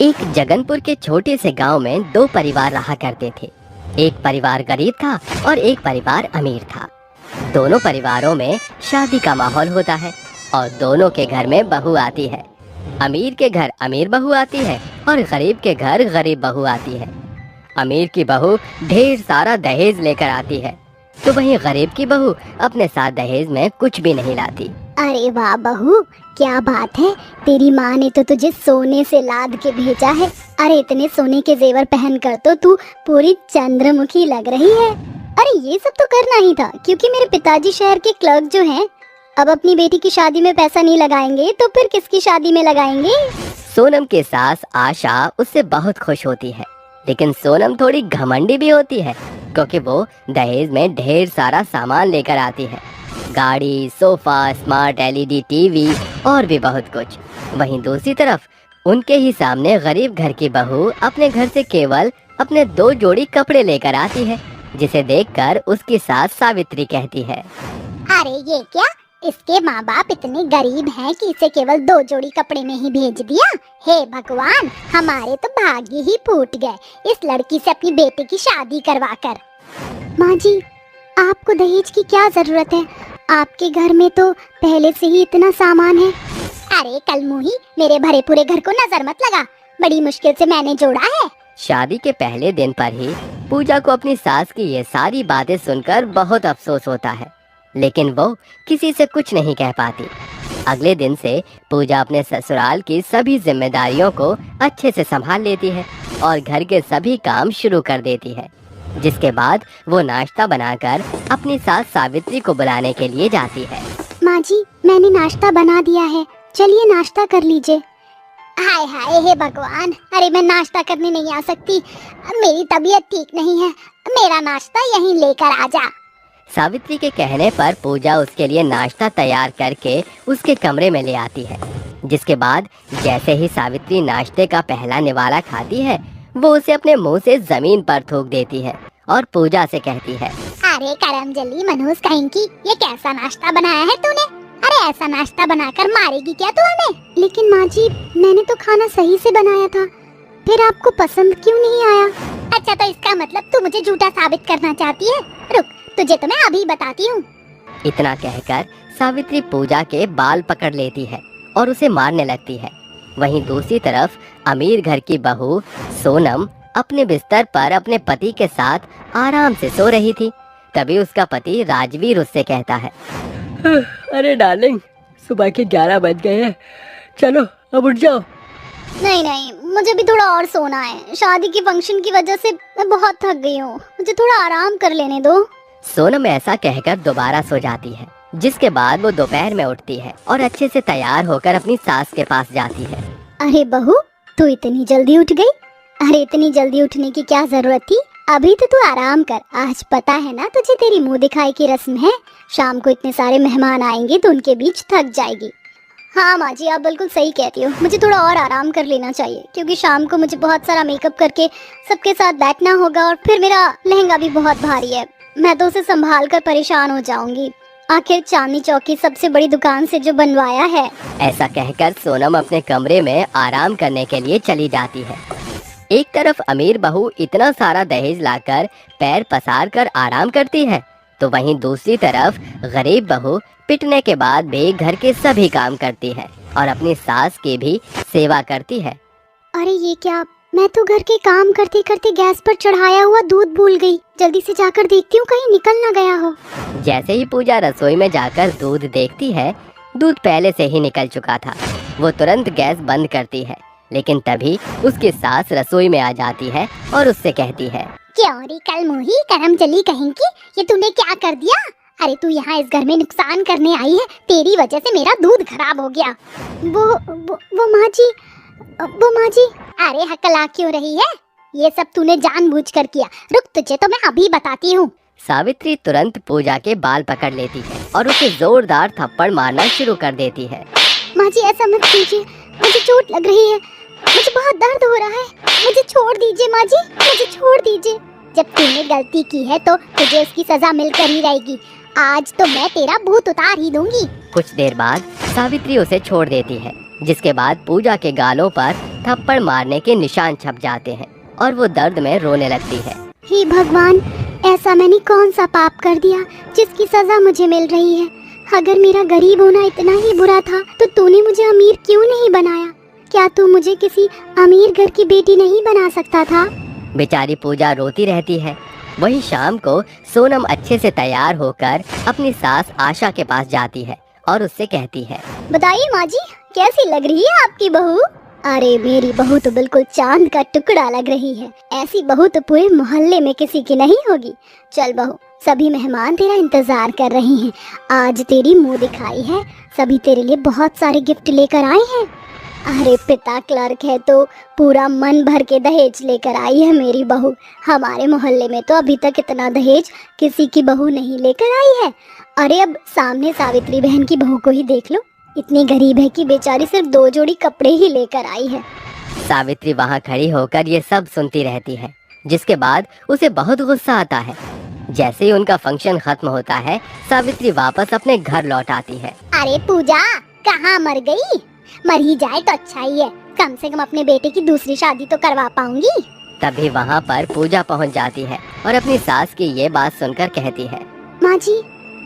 एक जगनपुर के छोटे से गांव में दो परिवार रहा करते थे। एक परिवार गरीब था और एक परिवार अमीर था। दोनों परिवारों में शादी का माहौल होता है और दोनों के घर में बहू आती है। अमीर के घर अमीर बहू आती है और गरीब के घर गरीब बहू आती है। अमीर की बहू ढेर सारा दहेज लेकर आती है, तो वहीं गरीब की बहू अपने साथ दहेज में कुछ भी नहीं लाती। अरे वाह बहू, क्या बात है। तेरी माँ ने तो तुझे सोने से लाद के भेजा है। अरे इतने सोने के जेवर पहनकर तो तू पूरी चंद्रमुखी लग रही है। अरे ये सब तो करना ही था, क्योंकि मेरे पिताजी शहर के क्लर्क जो हैं, अब अपनी बेटी की शादी में पैसा नहीं लगाएंगे तो फिर किसकी शादी में लगाएंगे। सोनम की सास आशा उससे बहुत खुश होती है, लेकिन सोनम थोड़ी घमंडी भी होती है, क्योंकि वो दहेज में ढेर सारा सामान लेकर आती है। गाड़ी, सोफा, स्मार्ट एलईडी टीवी और भी बहुत कुछ। वहीं दूसरी तरफ उनके ही सामने गरीब घर की बहू अपने घर से केवल अपने 2 जोड़ी कपड़े लेकर आती है, जिसे देखकर उसकी सास सावित्री कहती है, अरे ये क्या, इसके माँ बाप इतने गरीब हैं कि इसे केवल 2 जोड़ी कपड़े में ही भेज दिया। हे भगवान, हमारे तो भाग्य ही फूट गए इस लड़की से अपनी बेटे की शादी करवाकर। माँ जी, आपको दहेज की क्या जरूरत है? आपके घर में तो पहले से ही इतना सामान है। अरे कलमुही, मेरे भरे पूरे घर को नजर मत लगा, बड़ी मुश्किल से मैंने जोड़ा है। शादी के पहले दिन पर ही पूजा को अपनी सास की ये सारी बातें सुनकर बहुत अफसोस होता है, लेकिन वो किसी से कुछ नहीं कह पाती। अगले दिन से पूजा अपने ससुराल की सभी जिम्मेदारियों को अच्छे से संभाल लेती है और घर के सभी काम शुरू कर देती है। जिसके बाद वो नाश्ता बनाकर अपनी सास सावित्री को बुलाने के लिए जाती है। माँ जी, मैंने नाश्ता बना दिया है, चलिए नाश्ता कर लीजिए। हाय हाय, हे भगवान, अरे मैं नाश्ता करने नहीं आ सकती, मेरी तबीयत ठीक नहीं है, मेरा नाश्ता यहीं लेकर आ जा। सावित्री के कहने पर पूजा उसके लिए नाश्ता तैयार करके उसके कमरे में ले आती है। जिसके बाद जैसे ही सावित्री नाश्ते का पहला निवाला खाती है, वो उसे अपने मुंह से जमीन पर थूक देती है और पूजा से कहती है, अरे करमजली मनहूस कहीं की, ये कैसा नाश्ता बनाया है तूने? अरे ऐसा नाश्ता बनाकर मारेगी क्या तू हमें? लेकिन माँ जी, मैंने तो खाना सही से बनाया था, फिर आपको पसंद क्यों नहीं आया? अच्छा, तो इसका मतलब तू मुझे झूठा साबित करना चाहती है? रुक, तुझे तो मैं अभी बताती हूँ। इतना कहकर सावित्री पूजा के बाल पकड़ लेती है और उसे मारने लगती है। वहीं दूसरी तरफ अमीर घर की बहू सोनम अपने बिस्तर पर अपने पति के साथ आराम से सो रही थी। तभी उसका पति राजवीर उससे कहता है, अरे डार्लिंग, सुबह के 11 बज गए हैं, चलो अब उठ जाओ। नहीं नहीं, मुझे भी थोड़ा और सोना है। शादी की फंक्शन की वजह से मैं बहुत थक गई हूँ, मुझे थोड़ा आराम कर लेने दो। सोनम ऐसा कहकर दोबारा सो जाती है। जिसके बाद वो दोपहर में उठती है और अच्छे से तैयार होकर अपनी सास के पास जाती है। अरे बहू, तू इतनी जल्दी उठ गई? अरे इतनी जल्दी उठने की क्या जरूरत थी? अभी तो तू आराम कर। आज पता है ना तुझे, तेरी मुंह दिखाई की रस्म है। शाम को इतने सारे मेहमान आएंगे तो उनके बीच थक जाएगी। हाँ माँ जी, आप बिल्कुल सही कहती हो, मुझे थोड़ा और आराम कर लेना चाहिए, क्योंकि शाम को मुझे बहुत सारा मेकअप करके सबके साथ बैठना होगा और फिर मेरा लहंगा भी बहुत भारी है, मैं तो उसे संभाल कर परेशान हो जाऊंगी। आखिर चांदनी चौक की सबसे बड़ी दुकान से जो बनवाया है। ऐसा कहकर सोनम अपने कमरे में आराम करने के लिए चली जाती है। एक तरफ अमीर बहू इतना सारा दहेज लाकर पैर पसार कर आराम करती है, तो वहीं दूसरी तरफ गरीब बहू पिटने के बाद भी घर के सभी काम करती है और अपनी सास की भी सेवा करती है। अरे ये क्या, मैं तो घर के काम करते करते गैस पर चढ़ाया हुआ दूध भूल गई। जल्दी से जाकर देखती हूँ कहीं निकल ना गया हो। जैसे ही पूजा रसोई में जाकर दूध देखती है, दूध पहले से ही निकल चुका था। वो तुरंत गैस बंद करती है, लेकिन तभी उसकी सास रसोई में आ जाती है और उससे कहती है, क्यों रे कलमुही, करमजली कहीं की, ये तूने क्या कर दिया? अरे तू यहाँ इस घर में नुकसान करने आई है, तेरी वजह से मेरा दूध खराब हो गया। वो माँ जी, वो माँ जी। अरे हकला क्यों रही है? ये सब तूने जानबूझकर किया। रुक, तुझे तो मैं अभी बताती हूँ। सावित्री तुरंत पूजा के बाल पकड़ लेती है और उसे जोरदार थप्पड़ मारना शुरू कर देती है। माँ जी ऐसा मत कीजिए, मुझे चोट लग रही है, मुझे बहुत दर्द हो रहा है, मुझे छोड़ दीजिए माँ जी, मुझे छोड़ दीजिए। जब तूने गलती की है तो तुझे उसकी सजा मिलकर ही रहेगी। आज तो मैं तेरा भूत उतार ही दूंगी। कुछ देर बाद सावित्री उसे छोड़ देती है, जिसके बाद पूजा के गालों पर थप्पड़ मारने के निशान छप जाते हैं और वो दर्द में रोने लगती है। हे भगवान, ऐसा मैंने कौन सा पाप कर दिया जिसकी सजा मुझे मिल रही है? अगर मेरा गरीब होना इतना ही बुरा था तो तूने मुझे अमीर क्यों नहीं बनाया? क्या तू मुझे किसी अमीर घर की बेटी नहीं बना सकता था? बेचारी पूजा रोती रहती है। वही शाम को सोनम अच्छे से तैयार होकर अपनी सास आशा के पास जाती है और उससे कहती है, बताइए माँ जी, कैसी लग रही है आपकी बहू? अरे मेरी बहू तो बिल्कुल चांद का टुकड़ा लग रही है। ऐसी बहू तो पूरे मोहल्ले में किसी की नहीं होगी। चल बहू, सभी मेहमान तेरा इंतजार कर रहे हैं। आज तेरी मुंह दिखाई है, सभी तेरे लिए बहुत सारे गिफ्ट लेकर आए हैं। अरे पिता क्लर्क है तो पूरा मन भर के दहेज लेकर आई है मेरी बहू। हमारे मोहल्ले में तो अभी तक इतना दहेज किसी की बहू नहीं लेकर आई है। अरे अब सामने सावित्री बहन की बहू को ही देख लो, इतनी गरीब है कि बेचारी सिर्फ 2 जोड़ी कपड़े ही लेकर आई है। सावित्री वहाँ खड़ी होकर ये सब सुनती रहती है, जिसके बाद उसे बहुत गुस्सा आता है। जैसे ही उनका फंक्शन खत्म होता है, सावित्री वापस अपने घर लौट आती है। अरे पूजा, कहाँ मर गई? मर ही जाए तो अच्छा ही है, कम से कम अपने बेटे की दूसरी शादी तो करवा पाऊंगी। तभी वहाँ पर पूजा पहुँच जाती है और अपनी सास की ये बात सुनकर कहती है, माँ जी,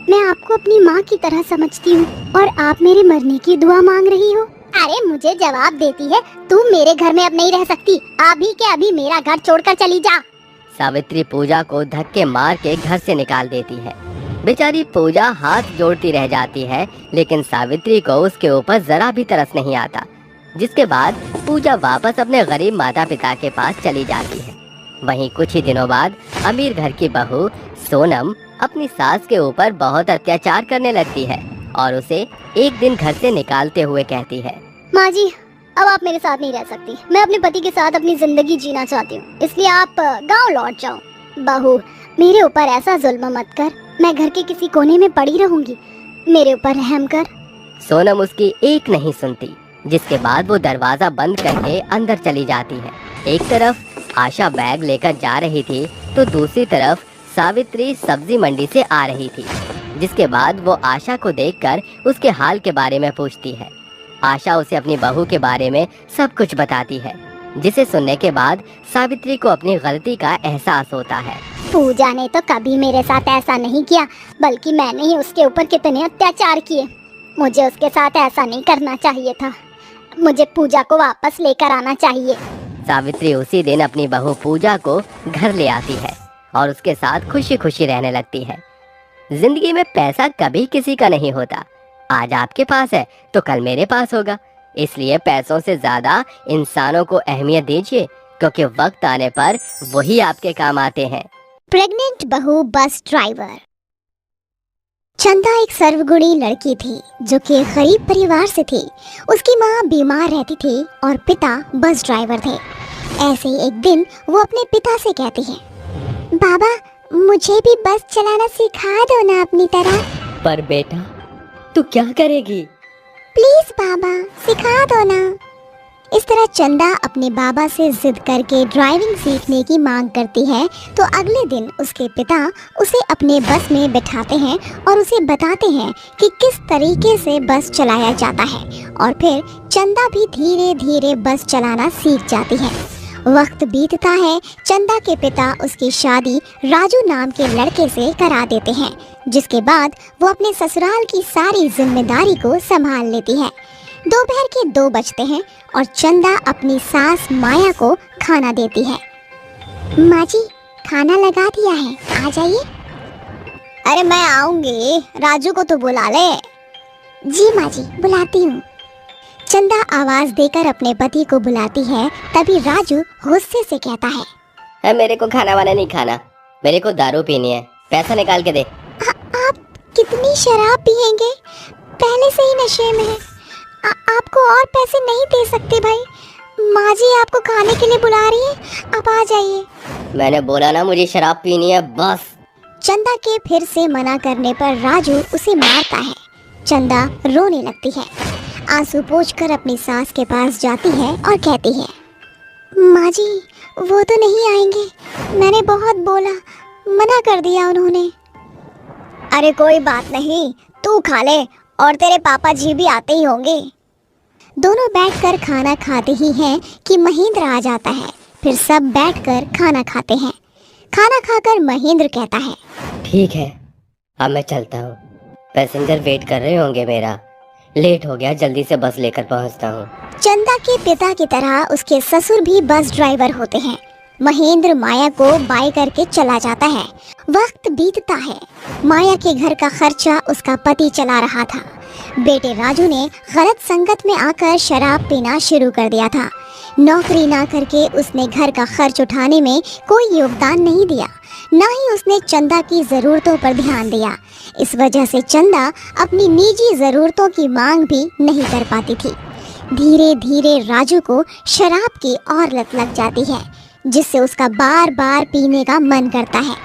मैं आपको अपनी माँ की तरह समझती हूँ और आप मेरे मरने की दुआ मांग रही हो। अरे मुझे जवाब देती है, तू मेरे घर में अब नहीं रह सकती। अभी के अभी मेरा घर छोड़कर चली जा। सावित्री पूजा को धक्के मार के घर से निकाल देती है। बेचारी पूजा हाथ जोड़ती रह जाती है, लेकिन सावित्री को उसके ऊपर जरा भी तरस नहीं आता। जिसके बाद पूजा वापस अपने गरीब माता पिता के पास चली जाती है। वहीं कुछ ही दिनों बाद अमीर घर की बहू सोनम अपनी सास के ऊपर बहुत अत्याचार करने लगती है और उसे एक दिन घर से निकालते हुए कहती है, माँ जी, अब आप मेरे साथ नहीं रह सकती। मैं अपने पति के साथ अपनी जिंदगी जीना चाहती हूँ, इसलिए आप गांव लौट जाओ। बहू, मेरे ऊपर ऐसा जुल्म मत कर, मैं घर के किसी कोने में पड़ी रहूंगी। मेरे ऊपर रहम कर। सोनम उसकी एक नहीं सुनती, जिसके बाद वो दरवाजा बंद करके अंदर चली जाती है। एक तरफ आशा बैग लेकर जा रही थी तो दूसरी तरफ सावित्री सब्जी मंडी से आ रही थी। जिसके बाद वो आशा को देखकर उसके हाल के बारे में पूछती है। आशा उसे अपनी बहू के बारे में सब कुछ बताती है, जिसे सुनने के बाद सावित्री को अपनी गलती का एहसास होता है। पूजा ने तो कभी मेरे साथ ऐसा नहीं किया, बल्कि मैंने ही उसके ऊपर कितने अत्याचार किए। मुझे उसके साथ ऐसा नहीं करना चाहिए था। मुझे पूजा को वापस लेकर आना चाहिए। सावित्री उसी दिन अपनी बहू पूजा को घर ले आती है और उसके साथ खुशी खुशी रहने लगती है। जिंदगी में पैसा कभी किसी का नहीं होता। आज आपके पास है तो कल मेरे पास होगा, इसलिए पैसों से ज्यादा इंसानों को अहमियत दीजिए, क्योंकि वक्त आने पर वही आपके काम आते हैं। प्रेग्नेंट बहू बस ड्राइवर। चंदा एक सर्वगुणी लड़की थी जो कि एक गरीब परिवार से थी। उसकी माँ बीमार रहती थी और पिता बस ड्राइवर थे। ऐसे ही एक दिन वो अपने पिता से कहती है, बाबा, मुझे भी बस चलाना सिखा दो ना अपनी तरह। पर बेटा, तू क्या करेगी? प्लीज बाबा, सिखा दो ना। इस तरह चंदा अपने बाबा से जिद करके ड्राइविंग सीखने की मांग करती है। तो अगले दिन उसके पिता उसे अपने बस में बिठाते हैं और उसे बताते हैं कि किस तरीके से बस चलाया जाता है, और फिर चंदा भी धीरे धीरे बस चलाना सीख जाती है। वक्त बीतता है। चंदा के पिता उसकी शादी राजू नाम के लड़के से करा देते हैं, जिसके बाद वो अपने ससुराल की सारी जिम्मेदारी को संभाल लेती है। दोपहर के 2 बजते हैं और चंदा अपनी सास माया को खाना देती है। माँ जी, खाना लगा दिया है, आ जाइए। अरे मैं आऊंगी, राजू को तो बुला ले। जी माँ जी, बुलाती हूँ। चंदा आवाज देकर अपने पति को बुलाती है। तभी राजू गुस्से से कहता है, मेरे को खाना वाना नहीं खाना, मेरे को दारू पीनी है, पैसा निकाल के दे। आप कितनी शराब पिएंगे? पहले से ही नशे में है। आपको और पैसे नहीं दे सकते भाई। माँ जी आपको खाने के लिए बुला रही है, आप आ जाइए। मैंने बोला ना मुझे शराब पीनी है, बस। चंदा के फिर से मना करने पर राजू उसे मारता है। चंदा रोने लगती है। आंसू पोंछकर अपनी सास के पास जाती है और कहती है, माँ जी वो तो नहीं आएंगे, मैंने बहुत बोला, मना कर दिया उन्होंने। अरे कोई बात नहीं, तू खा ले और तेरे पापा जी भी आते ही होंगे। दोनों बैठकर खाना खाते ही हैं कि महेंद्र आ जाता है। फिर सब बैठकर खाना खाते हैं। खाना खाकर महेंद्र कहता है, ठीक है, अब मैं चलता हूँ। पैसेंजर वेट कर रहे होंगे मेरा। लेट हो गया, जल्दी से बस लेकर पहुँचता हूँ। चंदा के पिता की तरह उसके ससुर भी बस ड्राइवर होते हैं। महेंद्र माया को बाय करके चला जाता है। वक्त बीतता है। माया के घर का खर्चा उसका पति चला रहा था। बेटे राजू ने गलत संगत में आकर शराब पीना शुरू कर दिया था। नौकरी ना करके उसने घर का खर्च उठाने में कोई योगदान नहीं दिया, ना ही उसने चंदा की ज़रूरतों पर ध्यान दिया। इस वजह से चंदा अपनी निजी ज़रूरतों की मांग भी नहीं कर पाती थी। धीरे धीरे राजू को शराब की और लत लग जाती है, जिससे उसका बार बार पीने का मन करता है।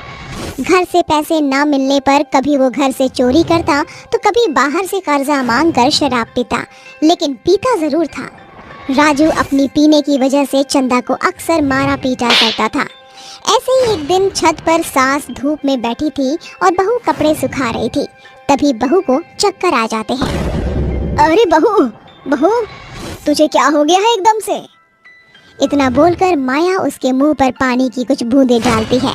घर से पैसे ना मिलने पर कभी वो घर से चोरी करता तो कभी बाहर से कर्जा मांग कर शराब पीता, लेकिन पीता ज़रूर था। राजू अपनी पीने की वजह से चंदा को अक्सर मारा पीटा करता था। ऐसे ही एक दिन छत पर सास धूप में बैठी थी और बहू कपड़े सुखा रही थी। तभी बहू को चक्कर आ जाते हैं। अरे बहू, बहू, तुझे क्या हो गया है एकदम से? इतना बोलकर माया उसके मुंह पर पानी की कुछ बूंदें डालती है।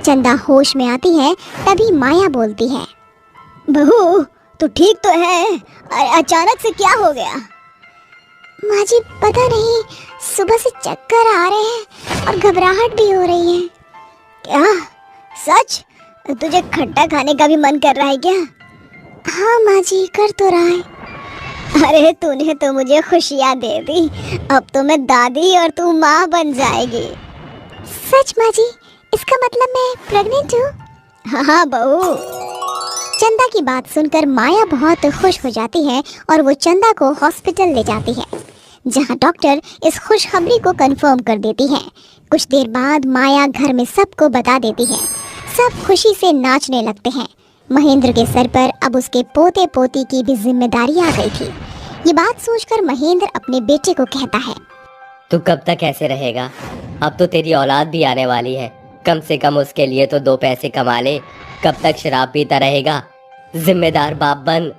चंदा होश में आती है। तभी माया बोलती है, बहू तू ठीक तो है? अचानक से क्या हो गया? माँ जी पता नहीं, सुबह से चक्कर आ रहे हैं और घबराहट भी हो रही है। क्या सच? तुझे खट्टा खाने का भी मन कर रहा है क्या? हाँ माँ जी, कर तो रहा है। अरे तूने तो मुझे खुशियाँ दे दी, अब तो मैं दादी और तू माँ बन जाएगी। सच माँ जी? इसका मतलब मैं प्रेग्नेंट हूँ? हाँ बहू। चंदा की बात सुनकर माया बहुत खुश हो जाती है और वो चंदा को हॉस्पिटल ले जाती है, जहाँ डॉक्टर इस खुशखबरी को कंफर्म कर देती है। कुछ देर बाद माया घर में सबको बता देती है। सब खुशी से नाचने लगते हैं। महेंद्र के सर पर अब उसके पोते पोती की भी जिम्मेदारी आ गई थी। ये बात सोचकर महेंद्र अपने बेटे को कहता है, तू कब तक ऐसे रहेगा? अब तो तेरी औलाद भी आने वाली है, कम से कम उसके लिए तो 2 पैसे कमा ले। कब तक शराब पीता रहेगा? जिम्मेदार बाप बन।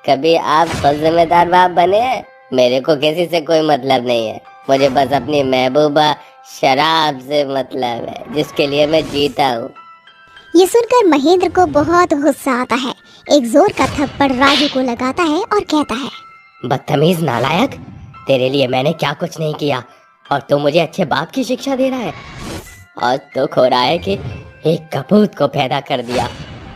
कभी आप जिम्मेदार बाप बने? मेरे को किसी से कोई मतलब नहीं है। मुझे बस अपनी महबूबा शराब से मतलब है, जिसके लिए मैं जीता हूँ। ये सुनकर महेंद्र को बहुत गुस्सा आता है। एक जोर का थप्पड़ राजू को लगाता है और कहता है, बदतमीज नालायक, तेरे लिए मैंने क्या कुछ नहीं किया और तू मुझे अच्छे बाप की शिक्षा दे रहा है। और तो खो रहा है कि एक कपूत को पैदा कर दिया।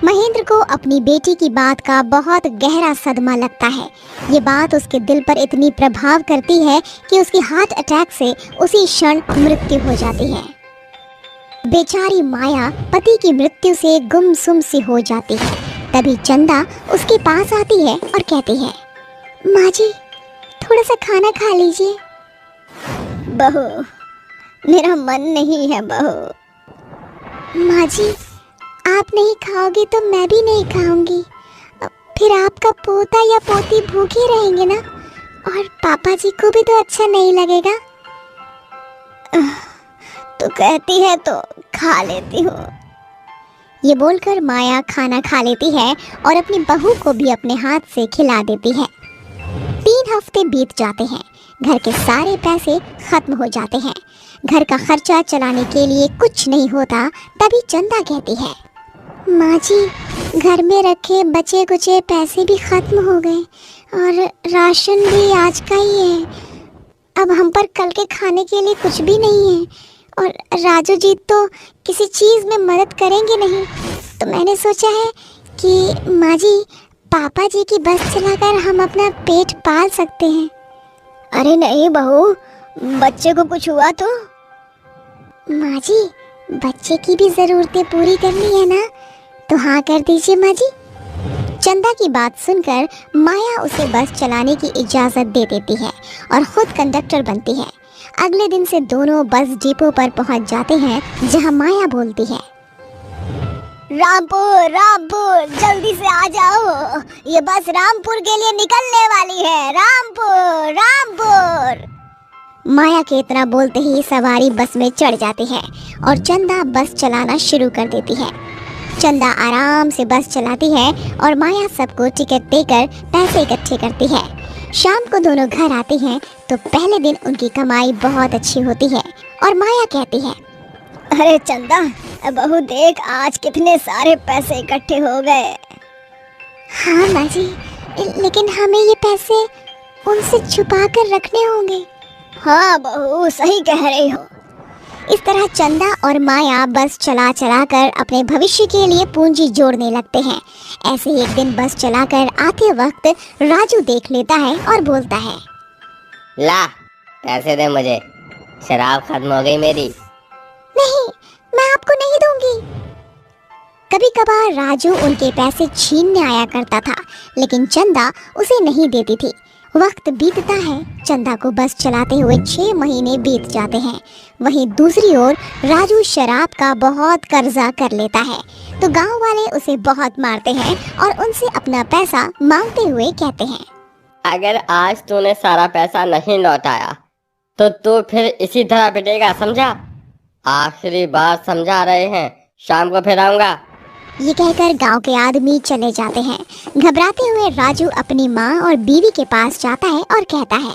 महेंद्र को अपनी बेटी की बात का बहुत गहरा सदमा लगता है। ये बात उसके दिल पर इतनी प्रभाव करती है कि उसकी हार्ट अटैक से उसी क्षण मृत्यु हो जाती है। बेचारी माया पति की मृत्यु से गुमसुम सी हो जाती है। तभी चंदा उसके पास आती है और कहती है, माँ जी थोड़ा सा खाना खा लीजिए। बहू, मेरा मन नहीं है बहू। माँ जी आप नहीं खाओगे तो मैं भी नहीं खाऊंगी, फिर आपका पोता या पोती भूखे रहेंगे ना, और पापा जी को भी तो अच्छा नहीं लगेगा। तो कहती है तो खा लेती हूँ। ये बोलकर माया खाना खा लेती है और अपनी बहू को भी अपने हाथ से खिला देती है। 3 हफ्ते बीत जाते हैं। घर के सारे पैसे खत्म हो जाते हैं। घर का खर्चा चलाने के लिए कुछ नहीं होता। तभी चंदा कहती है, माँ जी घर में रखे बचे कुचे पैसे भी खत्म हो गए और राशन भी आज का ही है। अब हम पर कल के खाने के लिए कुछ भी नहीं है और राजू जी तो किसी चीज़ में मदद करेंगे नहीं। तो मैंने सोचा है कि माँ जी पापा जी की बस चलाकर हम अपना पेट पाल सकते हैं। अरे नहीं बहू, बच्चे को कुछ हुआ तो? माँ जी बच्चे की भी ज़रूरतें पूरी करनी है ना, तो हाँ कर दीजिए माँ जी। चंदा की बात सुनकर माया उसे बस चलाने की इजाज़त दे देती है और खुद कंडक्टर बनती है। अगले दिन से दोनों बस डिपो पर पहुंच जाते हैं, जहां माया बोलती है, रामपुर रामपुर जल्दी से आ जाओ, ये बस रामपुर के लिए निकलने वाली है। रामपुर रामपुर। माया के इतना बोलते ही सवारी बस में चढ़ जाती है और चंदा बस चलाना शुरू कर देती है। चंदा आराम से बस चलाती है और माया सबको टिकट देकर पैसे इकट्ठे करती है। शाम को दोनों घर आते हैं तो पहले दिन उनकी कमाई बहुत अच्छी होती है और माया कहती है, अरे चंदा, बहू देख आज कितने सारे पैसे इकट्ठे हो गए। हाँ माँ जी, लेकिन हमें ये पैसे उनसे छुपा कर रखने होंगे। हाँ बहू, सही कह रही हो। इस तरह चंदा और माया बस चला चला कर अपने भविष्य के लिए पूंजी जोड़ने लगते हैं। ऐसे ही एक दिन बस चलाकर आते वक्त राजू देख लेता है और बोलता है, ला पैसे दे मुझे, शराब खत्म हो गई मेरी। नहीं, मैं आपको नहीं दूंगी। कभी कभार राजू उनके पैसे छीनने आया करता था, लेकिन चंदा उसे नहीं देती थी। वक्त बीतता है, चंदा को बस चलाते हुए 6 महीने बीत जाते हैं। वहीं दूसरी ओर राजू शराब का बहुत कर्जा कर लेता है, तो गांव वाले उसे बहुत मारते हैं और उनसे अपना पैसा मांगते हुए कहते हैं, अगर आज तूने सारा पैसा नहीं लौटाया तो तू फिर इसी तरह पिटेगा, समझा? आखिरी बार समझा रहे हैं, शाम को फिर आऊंगा। ये कहकर गांव के आदमी चले जाते हैं। घबराते हुए राजू अपनी माँ और बीवी के पास जाता है और कहता है,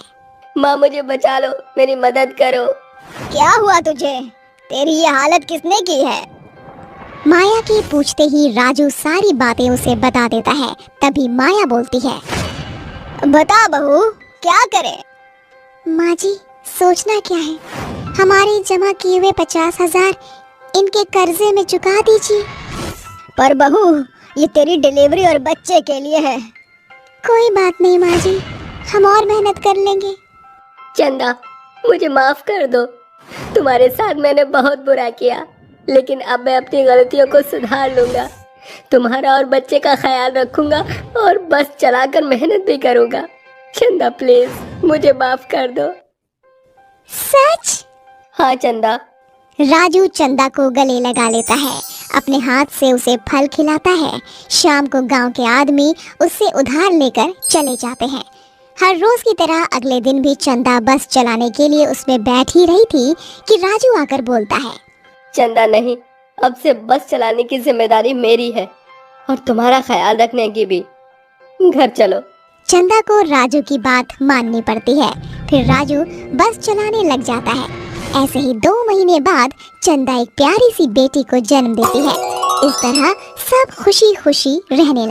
माँ मुझे बचा लो, मेरी मदद करो। क्या हुआ तुझे? तेरी ये हालत किसने की है? माया के पूछते ही राजू सारी बातें उसे बता देता है। तभी माया बोलती है, बता बहू, क्या करें? माँ जी, सोचना क्या है, हमारे जमा किए हुए 50,000 इनके कर्जे में चुका दीजिए। पर बहू, ये तेरी डिलीवरी और बच्चे के लिए है। कोई बात नहीं माँ जी, हम और मेहनत कर लेंगे। चंदा, मुझे माफ कर दो, तुम्हारे साथ मैंने बहुत बुरा किया, लेकिन अब मैं अपनी गलतियों को सुधार लूंगा। तुम्हारा और बच्चे का ख्याल रखूंगा और बस चलाकर मेहनत भी करूंगा। चंदा प्लीज मुझे माफ कर दो। सच? हाँ चंदा। राजू चंदा को गले लगा लेता है, अपने हाथ से उसे फल खिलाता है। शाम को गांव के आदमी उससे उधार लेकर चले जाते हैं। हर रोज की तरह अगले दिन भी चंदा बस चलाने के लिए उसमें बैठ ही रही थी कि राजू आकर बोलता है, चंदा नहीं, अब से बस चलाने की जिम्मेदारी मेरी है और तुम्हारा ख्याल रखने की भी। घर चलो। चंदा को राजू की बात माननी पड़ती है। फिर राजू बस चलाने लग जाता है। ऐसे ही 2 महीने बाद चंदा एक प्यारी सी बेटी को जन्म देती है। इस तरह सब खुशी खुशी रहने लगते